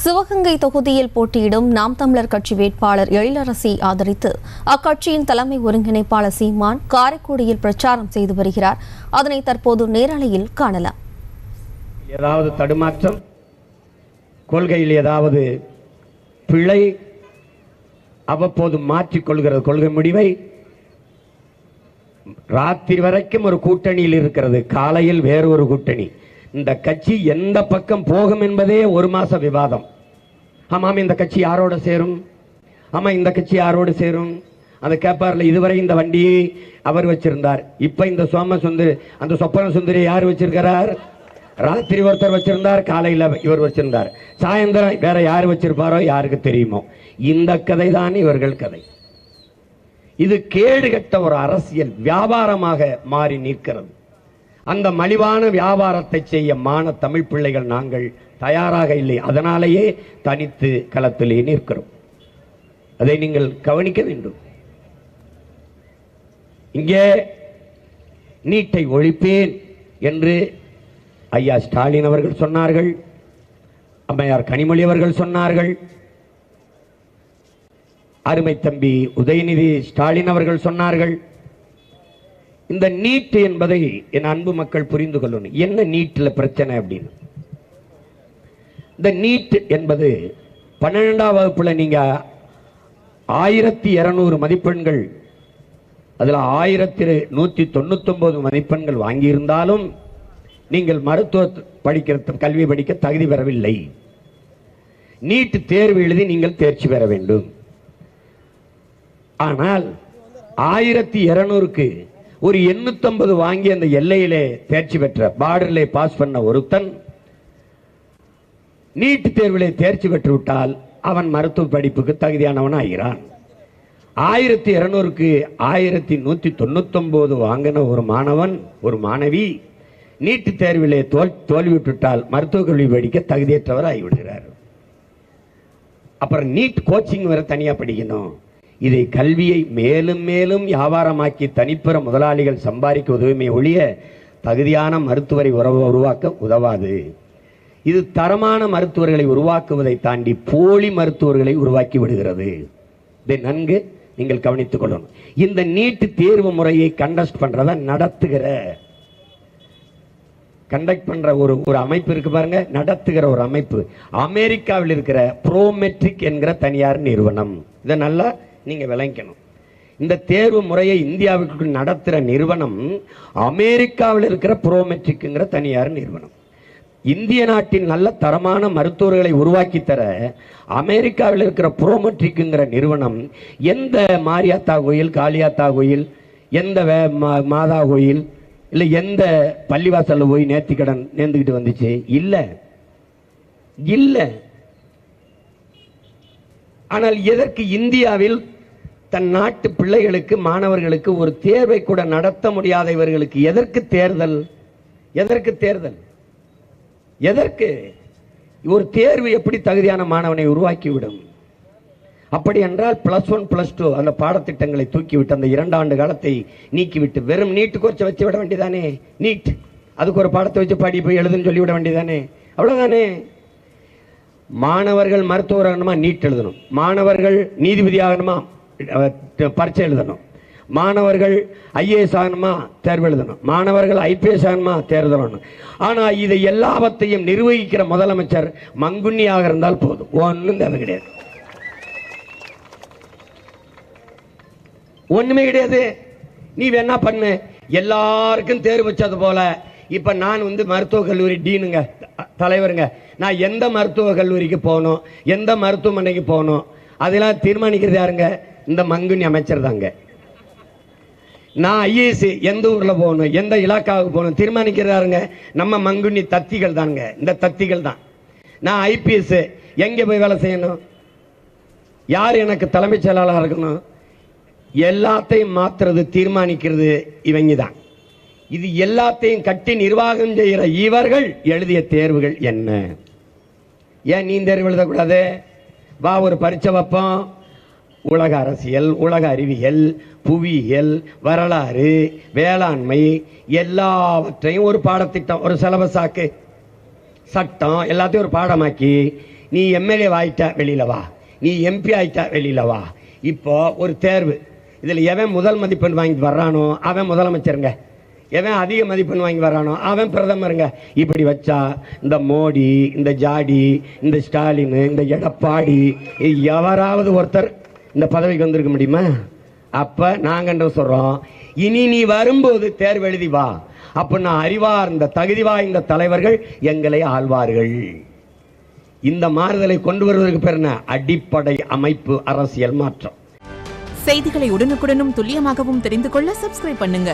சிவகங்கை தொகுதியில் போட்டியிடும் நாம் தமிழர் கட்சி வேட்பாளர் எழிலரசி ஆதரித்து அக்கட்சியின் தலைமை ஒருங்கிணைப்பாளர் சீமான் காரைக்குடியில் பிரச்சாரம் செய்து வருகிறார். அதனை தற்போது நேரலையில் காணலாம். ஏதாவது தடுமாற்றம், கொள்கையில் ஏதாவது பிழை அவ்வப்போது மாற்றிக்கொள்கிறது. கொள்கை முடிவை ராத்திரி வரைக்கும் ஒரு கூட்டணியில் இருக்கிறது, காலையில் வேறு ஒரு கூட்டணி. இந்த கட்சி எந்த பக்கம் போகும் என்பதே ஒரு மாச விவாதம். ஆமாம், இந்த கட்சி யாரோட சேரும், ஆமா இந்த கட்சி யாரோடு சேரும், அந்த கேப்பார்ல இதுவரை இந்த வண்டியை அவர் வச்சிருந்தார், இப்ப இந்த அந்த சொப்பன சுந்தரி யார் வச்சிருக்கிறார், ராத்திரி ஒருத்தர் வச்சிருந்தார், காலையில் இவர் வச்சிருந்தார், சாயந்தரம் வேற யார் வச்சிருப்பாரோ யாருக்கு தெரியுமோ. இந்த கதை தான் இவர்கள் கதை. இது கேடுகட்ட ஒரு அரசியல் வியாபாரமாக மாறி நிற்கிறது. அந்த மலிவான வியாபாரத்தை செய்ய மான தமிழ் பிள்ளைகள் நாங்கள் தயாராக இல்லை. அதனாலேயே தனித்து களத்திலே நிற்கிறோம். அதை நீங்கள் கவனிக்க வேண்டும். இங்கே நீட்டை ஒழிப்பேன் என்று ஐயா ஸ்டாலின் அவர்கள் சொன்னார்கள், அம்மையார் கனிமொழி அவர்கள் சொன்னார்கள், அருமை தம்பி உதயநிதி ஸ்டாலின் அவர்கள் சொன்னார்கள். இந்த நீட் என்பதை என் அன்பு மக்கள் புரிந்து கொள்ளணும். என்ன நீட்ல பிரச்சனை அப்படின்னு? இந்த நீட் என்பது 12ஆம் வகுப்புல நீங்க 1200 மதிப்பெண்கள், அதுல 1199 மதிப்பெண்கள் வாங்கியிருந்தாலும் நீங்கள் மருத்துவ கல்வி படிக்க தகுதி பெறவில்லை. நீட் தேர்வு எழுதி நீங்கள் தேர்ச்சி பெற வேண்டும். ஆனால் 1200க்கு ஒரு 850 வாங்கி அந்த எல்லையிலே தேர்ச்சி பெற்ற, பார்டரிலே பாஸ் பண்ண ஒருத்தன் நீட் தேர்விலே தேர்ச்சி பெற்று விட்டால் அவன் மருத்துவ படிப்புக்கு தகுதியானவன் ஆகிறான். 1200க்கு 1199 வாங்கின ஒரு மாணவன், ஒரு மாணவி நீட் தேர்விலே தோல்விவிட்டால் மருத்துவ கல்வி படிக்க தகுதியற்றவர் ஆகிவிடுகிறார். அப்புறம் நீட் கோச்சிங் வேற தனியா படிக்கணும். இதை கல்வியை மேலும் மேலும் வியாபாரமாக்கி தனிப்பெற முதலாளிகள் சம்பாதிக்க உதவுமே ஒழிய தகுதியான மருத்துவரை உருவாக்க உதவாது. இது தரமான மருத்துவர்களை உருவாக்குவதை தாண்டி போலி மருத்துவர்களை உருவாக்கி விடுகிறது. இதை நன்கு நீங்கள் கவனித்துக் கொள்ளணும். இந்த நீட் தேர்வு முறையை கண்டக்ட் பண்ற ஒரு அமைப்பு இருக்கு பாருங்க, நடத்துகிற ஒரு அமைப்பு அமெரிக்காவில் இருக்கிற ப்ரோமெட்ரிக் என்கிற தனியார் நிறுவனம். இதை நல்லா நீங்க விளங்கணும். இந்த தேர்வு முறையை இந்தியாவுக்கு நடத்துகிற நிறுவனம் அமெரிக்காவில் இருக்கிற ப்ரோமெட்ரிக்ங்கிற தனியார் நிறுவனம். இந்திய நாட்டின் நல்ல தரமான மருத்துவர்களை உருவாக்கி தர அமெரிக்காவில் இருக்கிற ப்ரோமெட்ரிக்ங்கிற நிறுவனம் எந்த மாரியாத்தா கோயில், காளியாத்தா கோயில், எந்த மாதா கோயில், இல்லை எந்த பள்ளிவாசல்ல போய் நேர்த்திக்கடன் நேர்ந்துக்கிட்டு வந்துச்சு? இல்லை. ஆனால் எதற்கு இந்தியாவில் தன் நாட்டு பிள்ளைகளுக்கு, மாணவர்களுக்கு ஒரு தேர்வை கூட நடத்த முடியாத இவர்களுக்கு எதற்கு தேர்தல்? எதற்கு ஒரு தேர்வு எப்படி தகுதியான மாணவனை உருவாக்கிவிடும்? அப்படி என்றால் +1 +2 அந்த பாடத்திட்டங்களை தூக்கிவிட்டு அந்த 2 ஆண்டு காலத்தை நீக்கிவிட்டு வெறும் நீட்டு கோர்ஸ் வச்சு விட வேண்டியதானே? நீட் அதுக்கு ஒரு பாடத்தை வச்சு போய் எழுதுன்னு சொல்லிவிட வேண்டியதானே? அவ்வளவுதானே. மாணவர்கள் மருத்துவர் ஆகணுமா நீட் எழுதணும், மாணவர்கள் நீதிபதி ஆகணுமா பரீட்சை எழுதணும், மாணவர்கள் IAS ஆகணுமா தேர்வு எழுதணும், மாணவர்கள் IPS ஆகணுமா தேர்வு எழுதணும். ஆனா இதை எல்லாவற்றையும் நிர்வகிக்கிற முதலமைச்சர் மங்குன்னியாக இருந்தால் போதும், ஒன்றும் தேவை கிடையாது, ஒண்ணுமே கிடையாது. நீ வேணா பண்ணு. எல்லாருக்கும் தேர்வு வச்சது போல இப்ப நான் மருத்துவக் கல்லூரி டீனுங்க, தலைவருங்க, நான் எந்த மருத்துவக் கல்லூரிக்கு போகணும், எந்த மருத்துவமனைக்கு போகணும், அதெல்லாம் தீர்மானிக்கிறது யாருங்க? இந்த மங்குனி அமைச்சர் தாங்க. நான் IAS எந்த ஊர்ல போகணும், எந்த இலாக்காவுக்கு போகணும் தீர்மானிக்கிறது யாருங்க? நம்ம மங்குனி தத்திகள் தாங்க, இந்த தத்திகள் தான். நான் IPS எங்க போய் வேலை செய்யணும், யார் எனக்கு தலைமைச் செயலாளர் இருக்கணும், எல்லாத்தையும் மாத்துறது தீர்மானிக்கிறது இவங்க தான். இது எல்லாத்தையும் கட்டி நிர்வாகம் செய்கிற இவர்கள் எழுதிய தேர்வுகள் என்ன? ஏன் நீ தேர்வு எழுதக்கூடாது? வா ஒரு பரீட்சை வைப்போம். உலக அரசியல், உலக அறிவியல், புவியியல், வரலாறு, வேளாண்மை எல்லாவற்றையும் ஒரு பாடத்திட்டம், ஒரு சிலபஸ் ஆக்கு, சட்டம் எல்லாத்தையும் ஒரு பாடமாக்கி நீ எம்எல்ஏ ஆயிட்டா வெளியில் வா, நீ எம்பி ஆயிட்டா வெளியில் வா. இப்போ ஒரு தேர்வு, இதில் எவன் முதல் மதிப்பெண் வாங்கிட்டு வர்றானோ அவன் முதலமைச்சருங்க, எவன் அதிக மதிப்பெண் வாங்கி வர்றானோ அவன் பிரதமருங்க. இப்படி வச்சா இந்த மோடி, இந்த ஜாடி, இந்த ஸ்டாலின், இந்த எடப்பாடி எவராவது ஒருத்தர் இந்த பதவிக்கு வந்திருக்க முடியுமா? அப்போ நாங்கள் சொல்கிறோம், இனி நீ வரும்போது தேர்வு எழுதி வா, அப்போ நான் அறிவார்ந்த தகுதி வாய்ந்த தலைவர்கள் எங்களை ஆள்வார்கள். இந்த மாறுதலை கொண்டு வருவதற்கு பேர் என்ன? அடிப்படை அமைப்பு அரசியல் மாற்றம். செய்திகளை உடனுக்குடனும் துல்லியமாகவும் தெரிந்து கொள்ள சப்ஸ்கிரைப் பண்ணுங்க.